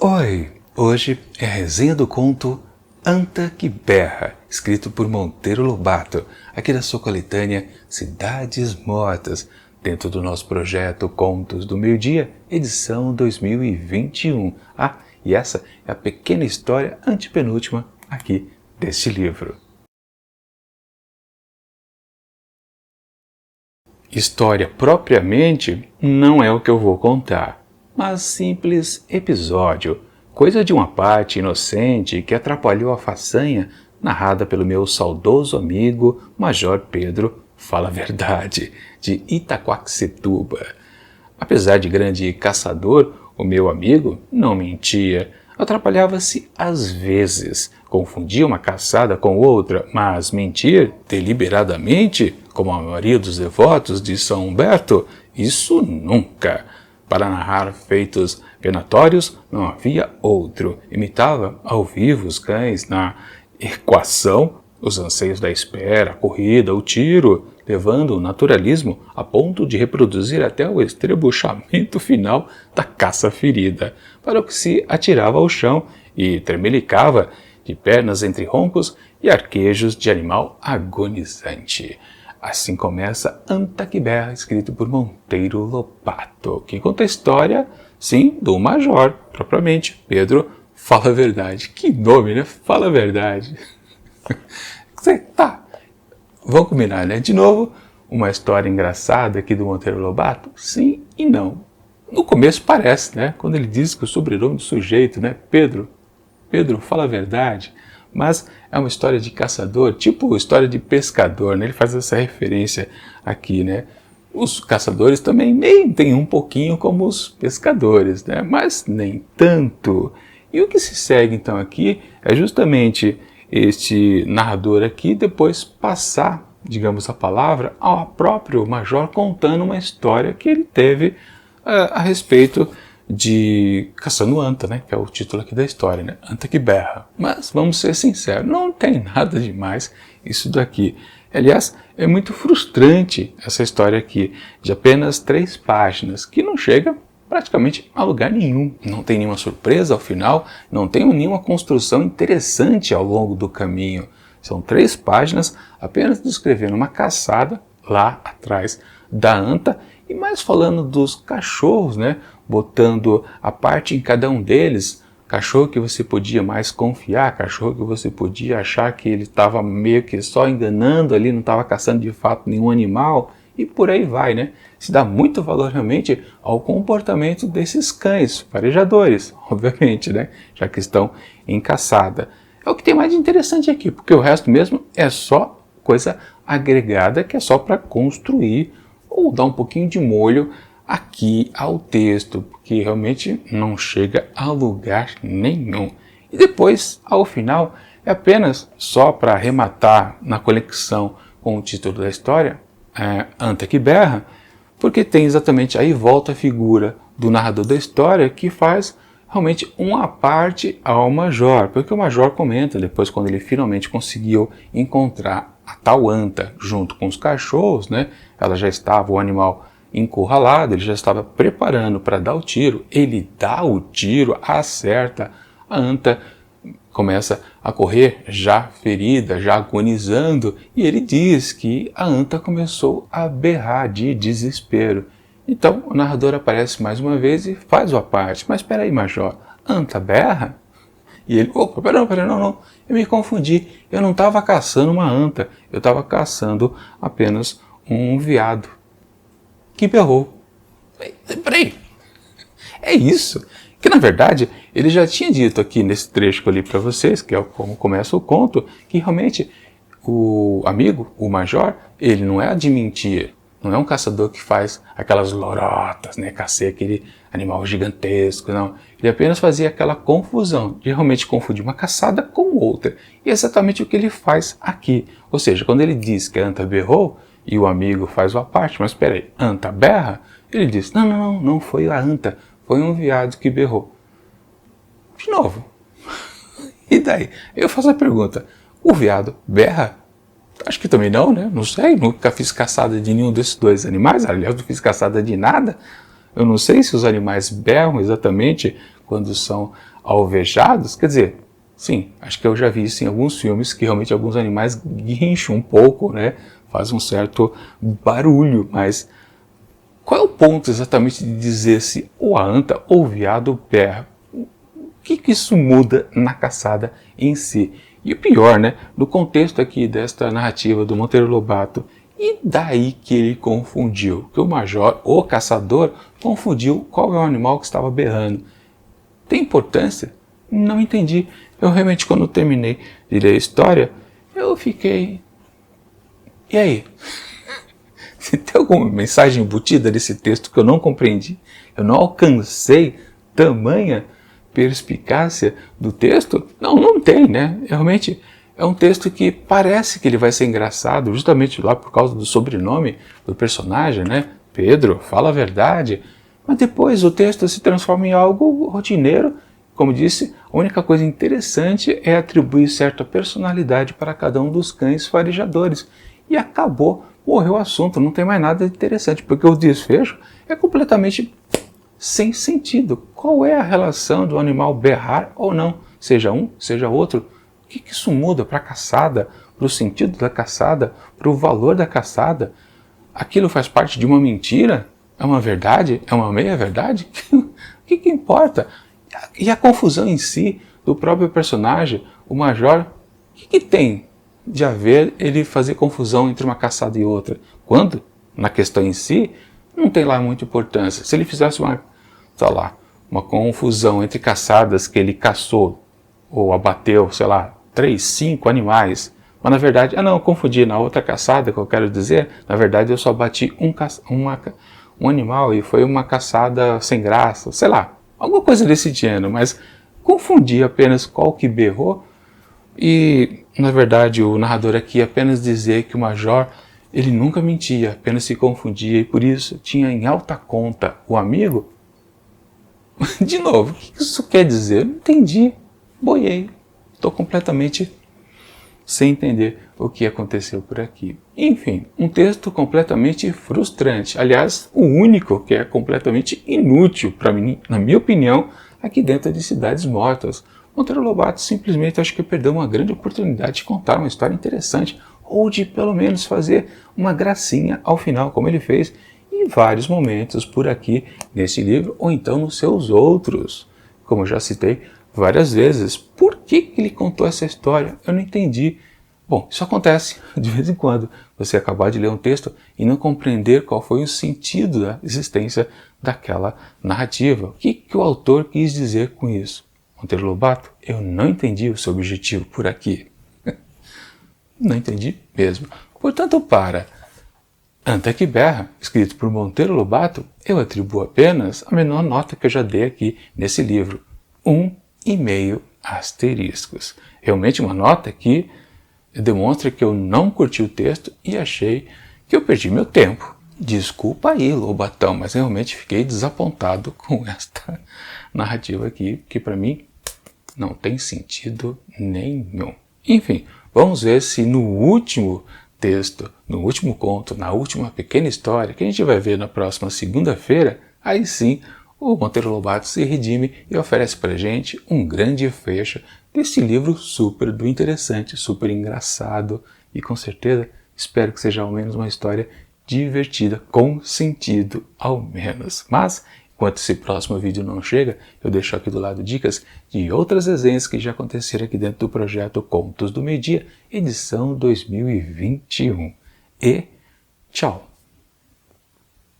Oi, hoje é a resenha do conto Anta que Berra, escrito por Monteiro Lobato, aqui da sua coletânea Cidades Mortas, dentro do nosso projeto Contos do Meio-Dia, edição 2021. E essa é a pequena história antepenúltima aqui deste livro. História propriamente não é o que eu vou contar, mas simples episódio, coisa de uma parte inocente que atrapalhou a façanha narrada pelo meu saudoso amigo Major Pedro Fala Verdade, de Itaquaquecetuba. Apesar de grande caçador, o meu amigo não mentia, atrapalhava-se às vezes, confundia uma caçada com outra, mas mentir deliberadamente, como a maioria dos devotos de São Humberto, isso nunca. Para narrar feitos venatórios não havia outro. Imitava ao vivo os cães na equação, os anseios da espera, a corrida, o tiro, levando o naturalismo a ponto de reproduzir até o estrebuchamento final da caça ferida, para o que se atirava ao chão e tremelicava de pernas entre roncos e arquejos de animal agonizante. Assim começa Anta que Berra, escrito por Monteiro Lobato, que conta a história, sim, do Major, propriamente, Pedro Fala Verdade. Que nome, né? Fala Verdade. Tá, vamos combinar, né? De novo, uma história engraçada aqui do Monteiro Lobato? Sim e não. No começo parece, né? Quando ele diz que o sobrenome do sujeito, né? Pedro Fala Verdade. Mas é uma história de caçador, tipo história de pescador, né? Ele faz essa referência aqui, né? Os caçadores também mentem um pouquinho como os pescadores, né? Mas nem tanto. E o que se segue então aqui é justamente este narrador aqui depois passar, digamos, a palavra ao próprio Major contando uma história que ele teve a respeito de caçando anta, né? Que é o título aqui da história, né? Anta que Berra. Mas vamos ser sinceros, não tem nada demais isso daqui. Aliás, é muito frustrante essa história aqui, de apenas 3 páginas, que não chega praticamente a lugar nenhum. Não tem nenhuma surpresa ao final, não tem nenhuma construção interessante ao longo do caminho. São 3 páginas apenas descrevendo uma caçada lá atrás da anta e mais falando dos cachorros, né? Botando a parte em cada um deles, cachorro que você podia mais confiar, cachorro que você podia achar que ele estava meio que só enganando ali, não estava caçando de fato nenhum animal, e por aí vai, né? Se dá muito valor realmente ao comportamento desses cães, farejadores, obviamente, né? Já que estão em caçada. É o que tem mais de interessante aqui, porque o resto mesmo é só coisa agregada, que é só para construir ou dar um pouquinho de molho aqui ao texto, porque realmente não chega a lugar nenhum. E depois, ao final, é apenas só para arrematar na conexão com o título da história, Anta que Berra, porque tem exatamente aí volta a figura do narrador da história que faz realmente uma parte ao Major, porque o Major comenta depois quando ele finalmente conseguiu encontrar a tal anta junto com os cachorros, né? Ela já estava, o animal encurralado, ele já estava preparando para dar o tiro, ele dá o tiro, acerta, a anta começa a correr já ferida, já agonizando, e ele diz que a anta começou a berrar de desespero. Então o narrador aparece mais uma vez e faz a parte. Mas espera aí, Major, anta berra? E ele, opa, pera, não, eu me confundi, eu não estava caçando uma anta, eu estava caçando apenas um veado que berrou. Peraí, é isso? Que na verdade ele já tinha dito aqui nesse trecho que eu li para vocês, que é como começa o conto, que realmente o amigo, o Major, ele não é de mentir, não é um caçador que faz aquelas lorotas, né, caçar aquele animal gigantesco, não. Ele apenas fazia aquela confusão, de realmente confundir uma caçada com outra. E é exatamente o que ele faz aqui. Ou seja, quando ele diz que a anta berrou, e o amigo faz uma parte, mas espera aí, anta berra? Ele diz, não foi a anta, foi um veado que berrou. De novo. E daí? Eu faço a pergunta, o veado berra? Acho que também não, né? Não sei, nunca fiz caçada de nenhum desses 2 animais, aliás, não fiz caçada de nada. Eu não sei se os animais berram exatamente quando são alvejados, quer dizer, sim, acho que eu já vi isso em alguns filmes, que realmente alguns animais guincham um pouco, né? Faz um certo barulho, mas qual é o ponto exatamente de dizer se ou a anta ou o veado berra? O que isso muda na caçada em si? E o pior, né, no contexto aqui desta narrativa do Monteiro Lobato, e daí que ele confundiu, que o major, o caçador, confundiu qual é o animal que estava berrando. Tem importância? Não entendi. Eu realmente, quando terminei de ler a história, eu fiquei... E aí? Tem alguma mensagem embutida nesse texto que eu não compreendi? Eu não alcancei tamanha perspicácia do texto? Não, não tem, né? Realmente é um texto que parece que ele vai ser engraçado, justamente lá por causa do sobrenome do personagem, né? Pedro, fala a verdade. Mas depois o texto se transforma em algo rotineiro. Como disse, a única coisa interessante é atribuir certa personalidade para cada um dos cães farejadores. E acabou, morreu o assunto, não tem mais nada de interessante, porque o desfecho é completamente sem sentido. Qual é a relação do animal berrar ou não? Seja um, seja outro. O que isso muda para a caçada, para o sentido da caçada, para o valor da caçada? Aquilo faz parte de uma mentira? É uma verdade? É uma meia-verdade? O que importa? E a confusão em si do próprio personagem, o major, o que tem de haver ele fazer confusão entre uma caçada e outra? Quando, na questão em si, não tem lá muita importância. Se ele fizesse uma confusão entre caçadas que ele caçou ou abateu, 3, 5 animais, mas na verdade, não, eu confundi, na outra caçada que eu quero dizer, na verdade eu só bati um animal e foi uma caçada sem graça, alguma coisa desse gênero, mas confundi apenas qual que berrou e, na verdade, o narrador aqui apenas dizer que o major, ele nunca mentia, apenas se confundia e por isso tinha em alta conta o amigo. De novo, o que isso quer dizer? Não entendi, boiei, estou completamente sem entender o que aconteceu por aqui. Enfim, um texto completamente frustrante, aliás, o único que é completamente inútil para mim, na minha opinião, aqui dentro de Cidades Mortas. Monteiro Lobato simplesmente acho que perdeu uma grande oportunidade de contar uma história interessante, ou de pelo menos fazer uma gracinha ao final, como ele fez em vários momentos por aqui nesse livro, ou então nos seus outros, como eu já citei várias vezes. Por que ele contou essa história? Eu não entendi. Bom, isso acontece de vez em quando, você acabar de ler um texto e não compreender qual foi o sentido da existência daquela narrativa. O que o autor quis dizer com isso? Monteiro Lobato, eu não entendi o seu objetivo por aqui. Não entendi mesmo. Portanto, para Anta que Berra, escrito por Monteiro Lobato, eu atribuo apenas a menor nota que eu já dei aqui nesse livro. 1,5 asteriscos. Realmente uma nota que demonstra que eu não curti o texto e achei que eu perdi meu tempo. Desculpa aí, Lobatão, mas realmente fiquei desapontado com esta narrativa aqui, que para mim não tem sentido nenhum. Enfim, vamos ver se no último texto, no último conto, na última pequena história, que a gente vai ver na próxima segunda-feira, aí sim o Monteiro Lobato se redime e oferece pra gente um grande fecho desse livro super do interessante, super engraçado e com certeza espero que seja ao menos uma história divertida, com sentido ao menos. Mas, enquanto esse próximo vídeo não chega, eu deixo aqui do lado dicas de outras resenhas que já aconteceram aqui dentro do projeto Contos do Meio-Dia, edição 2021. E tchau!